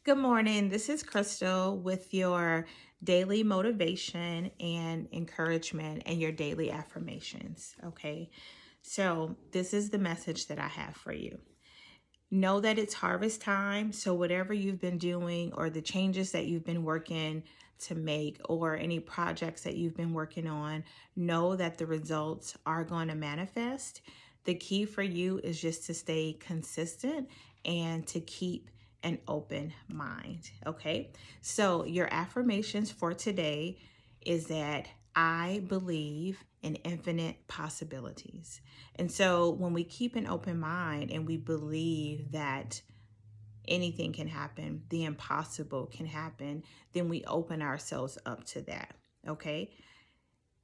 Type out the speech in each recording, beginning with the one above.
Good morning. This is Crystal with your daily motivation and encouragement and your daily affirmations. Okay. So, this is the message that I have for you. Know that it's harvest time. So, whatever you've been doing or the changes that you've been working to make or any projects that you've been working on, know that the results are going to manifest. The key for you is just to stay consistent and to keep an open mind. Okay. So, your affirmations for today is that I believe in infinite possibilities. And so when we keep an open mind and we believe that anything can happen, the impossible can happen, then we open ourselves up to that. Okay.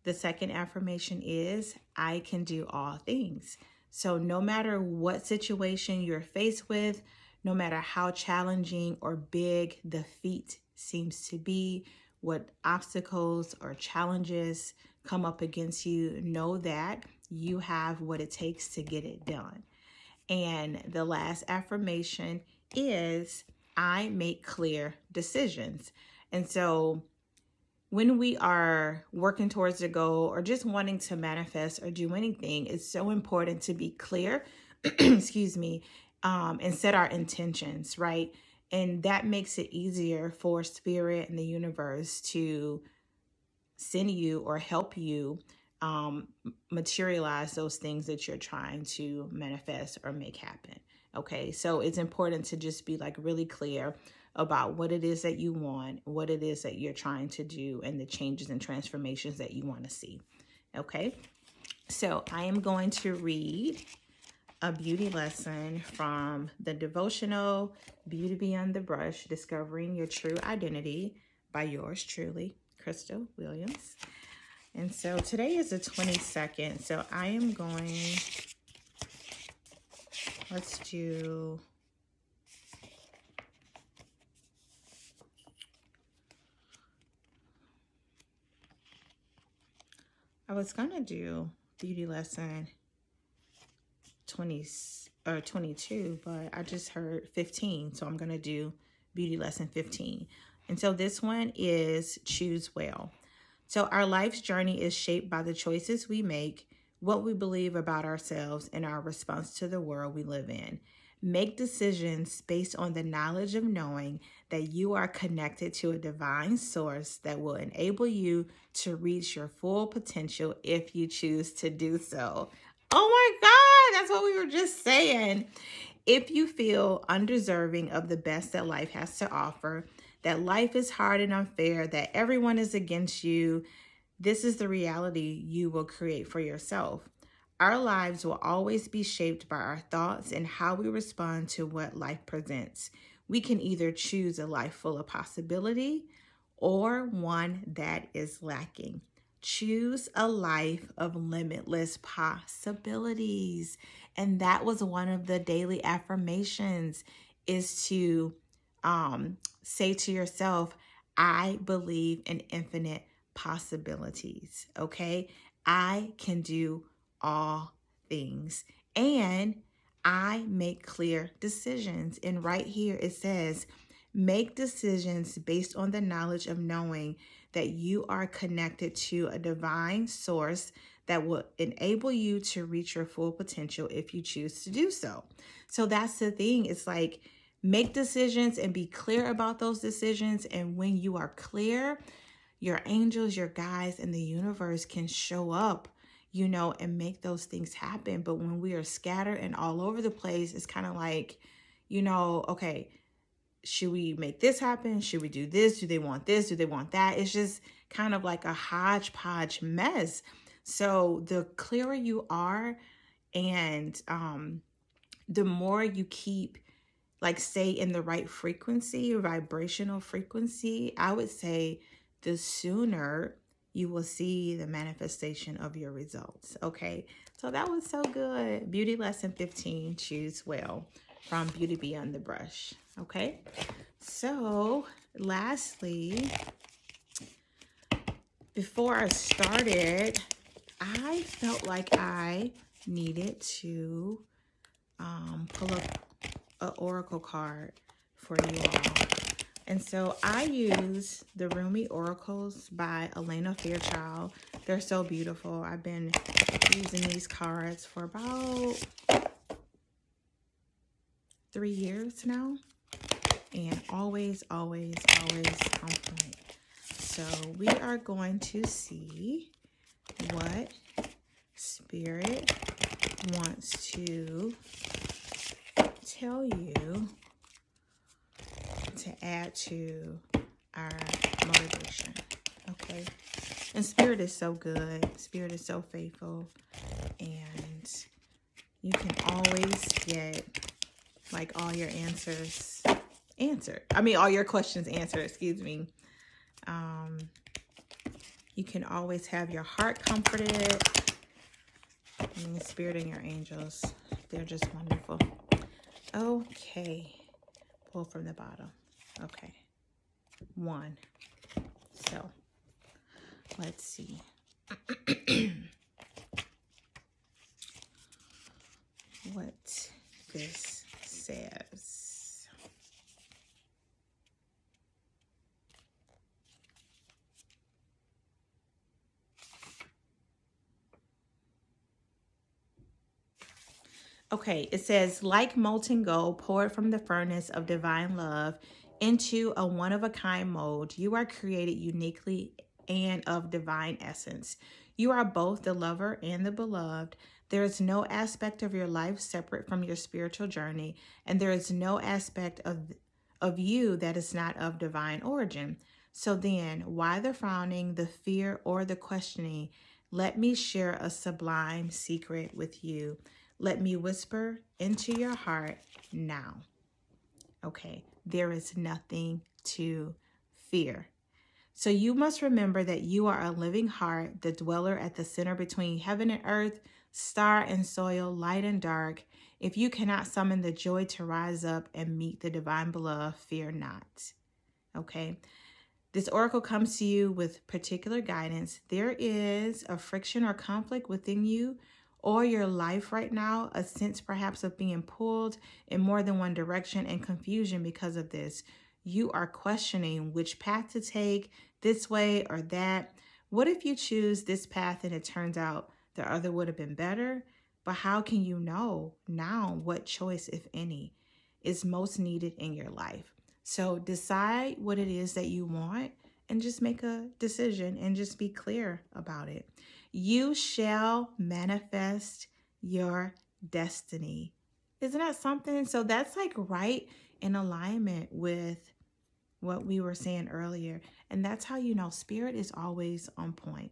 The second affirmation is I can do all things. So no matter what situation you're faced with, no matter how challenging or big the feat seems to be, what obstacles or challenges come up against you, know that you have what it takes to get it done. And the last affirmation is I make clear decisions. And so when we are working towards a goal or just wanting to manifest or do anything, it's so important to be clear, excuse me, and set our intentions, right? And that makes it easier for spirit and the universe to send you or help you materialize those things that you're trying to manifest or make happen. Okay, so it's important to just be like really clear about what it is that you want, what it is that you're trying to do, and the changes and transformations that you want to see. Okay, so I am going to read a beauty lesson from the Devotional Beauty Beyond the Brush, Discovering Your True Identity by yours truly, Crystal Williams. And so today is the 22nd. So I am going, let's do, I was going to do beauty lesson 20 or 22, but I just heard 15. So I'm going to do beauty lesson 15. And so this one is choose well. So our life's journey is shaped by the choices we make, what we believe about ourselves, and our response to the world we live in. Make decisions based on the knowledge of knowing that you are connected to a divine source that will enable you to reach your full potential if you choose to do so. Oh my God, that's what we were just saying. If you feel undeserving of the best that life has to offer, that life is hard and unfair, that everyone is against you, this is the reality you will create for yourself. Our lives will always be shaped by our thoughts and how we respond to what life presents. We can either choose a life full of possibility or one that is lacking. Choose a life of limitless possibilities. And that was one of the daily affirmations, is to say to yourself, I believe in infinite possibilities. Okay. I can do all things and I make clear decisions. And right here it says, make decisions based on the knowledge of knowing that you are connected to a divine source that will enable you to reach your full potential if you choose to do so. So that's the thing. It's like, make decisions and be clear about those decisions. And when you are clear, your angels, your guides, and the universe can show up, and make those things happen. But when we are scattered and all over the place, it's kind of like, okay, should we make this happen? Should we do this? Do they want this? Do they want that? It's just kind of like a hodgepodge mess. So the clearer you are and the more you keep, stay in the right frequency, vibrational frequency, I would say the sooner you will see the manifestation of your results. Okay. So that was so good. Beauty lesson 15, choose well, from Beauty Beyond the Brush. Okay. So lastly, before I started, I felt like I needed to pull up an oracle card for you all. And so I use the Rumi Oracles by Elena Fairchild. They're so beautiful. I've been using these cards for about 3 years now. And always, always, always on point. So we are going to see what Spirit wants to tell you to add to our motivation. Okay. And Spirit is so good. Spirit is so faithful. And you can always get like all your answers answered. I mean, all your questions answered, excuse me. You can always have your heart comforted. I mean, Spirit and your angels, they're just wonderful. Okay. Pull from the bottom. Okay. 1. So, let's see. What this says. Okay, it says, like molten gold poured from the furnace of divine love into a one-of-a-kind mold, you are created uniquely and of divine essence. You are both the lover and the beloved. There is no aspect of your life separate from your spiritual journey, and there is no aspect of you that is not of divine origin. So then, why the frowning, the fear, or the questioning? Let me share a sublime secret with you. Let me whisper into your heart now. Okay, there is nothing to fear. So you must remember that you are a living heart, the dweller at the center between heaven and earth, star and soil, light and dark. If you cannot summon the joy to rise up and meet the divine beloved, fear not. Okay. This oracle comes to you with particular guidance. There is a friction or conflict within you or your life right now, a sense perhaps of being pulled in more than one direction and confusion because of this. You are questioning which path to take, this way or that. What if you choose this path and it turns out the other would have been better? But how can you know now what choice, if any, is most needed in your life? So decide what it is that you want and just make a decision and just be clear about it. You shall manifest your destiny. Isn't that something? So that's like right in alignment with what we were saying earlier. And that's how you know Spirit is always on point.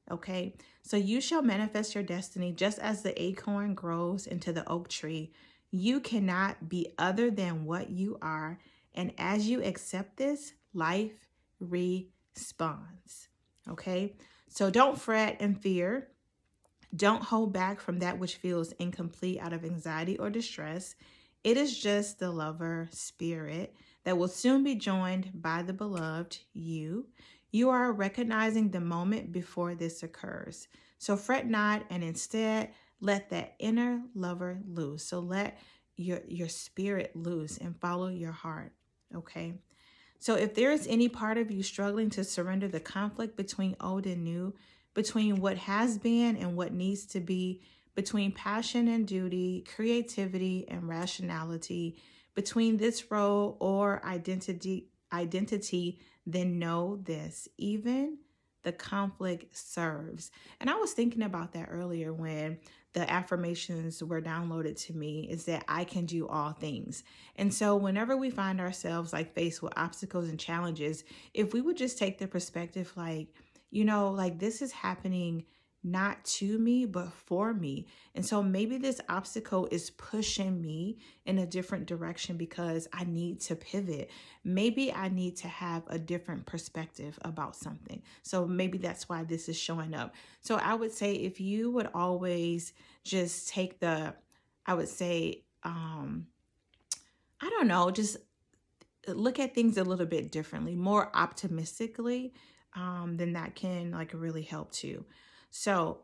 Okay. So you shall manifest your destiny just as the acorn grows into the oak tree. You cannot be other than what you are. And as you accept this, life responds. Okay. So don't fret and fear. Don't hold back from that which feels incomplete out of anxiety or distress. It is just the lover spirit that will soon be joined by the beloved, you. You are recognizing the moment before this occurs. So fret not and instead let that inner lover loose. So let your spirit loose and follow your heart. Okay. So if there is any part of you struggling to surrender the conflict between old and new, between what has been and what needs to be, between passion and duty, creativity and rationality, between this role or identity, then know this, even the conflict serves. And I was thinking about that earlier when the affirmations were downloaded to me, is that I can do all things. And so whenever we find ourselves like faced with obstacles and challenges, if we would just take the perspective like, like this is happening not to me, but for me. And so maybe this obstacle is pushing me in a different direction because I need to pivot. Maybe I need to have a different perspective about something. So maybe that's why this is showing up. So I would say if you would always just take I would say, I don't know, just look at things a little bit differently, more optimistically, then that can like really help too. So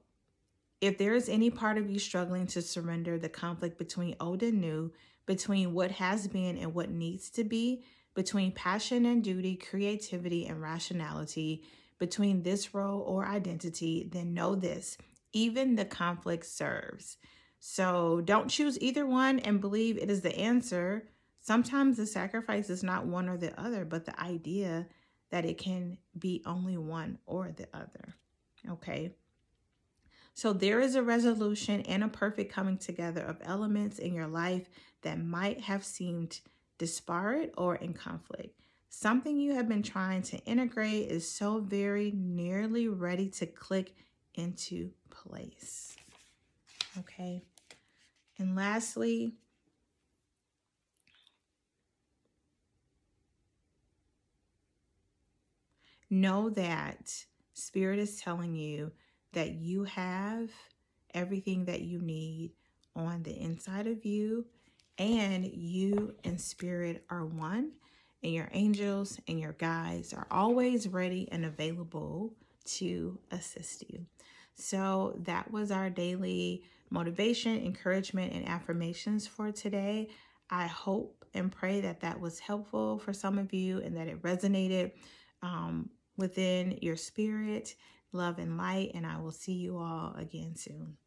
if there is any part of you struggling to surrender the conflict between old and new, between what has been and what needs to be, between passion and duty, creativity and rationality, between this role or identity, then know this: even the conflict serves. So don't choose either one and believe it is the answer. Sometimes the sacrifice is not one or the other, but the idea that it can be only one or the other. Okay. So there is a resolution and a perfect coming together of elements in your life that might have seemed disparate or in conflict. Something you have been trying to integrate is so very nearly ready to click into place. Okay. And lastly, know that Spirit is telling you that you have everything that you need on the inside of you, and you and Spirit are one, and your angels and your guides are always ready and available to assist you. So that was our daily motivation, encouragement, and affirmations for today. I hope and pray that that was helpful for some of you and that it resonated within your spirit, love, and light. And I will see you all again soon.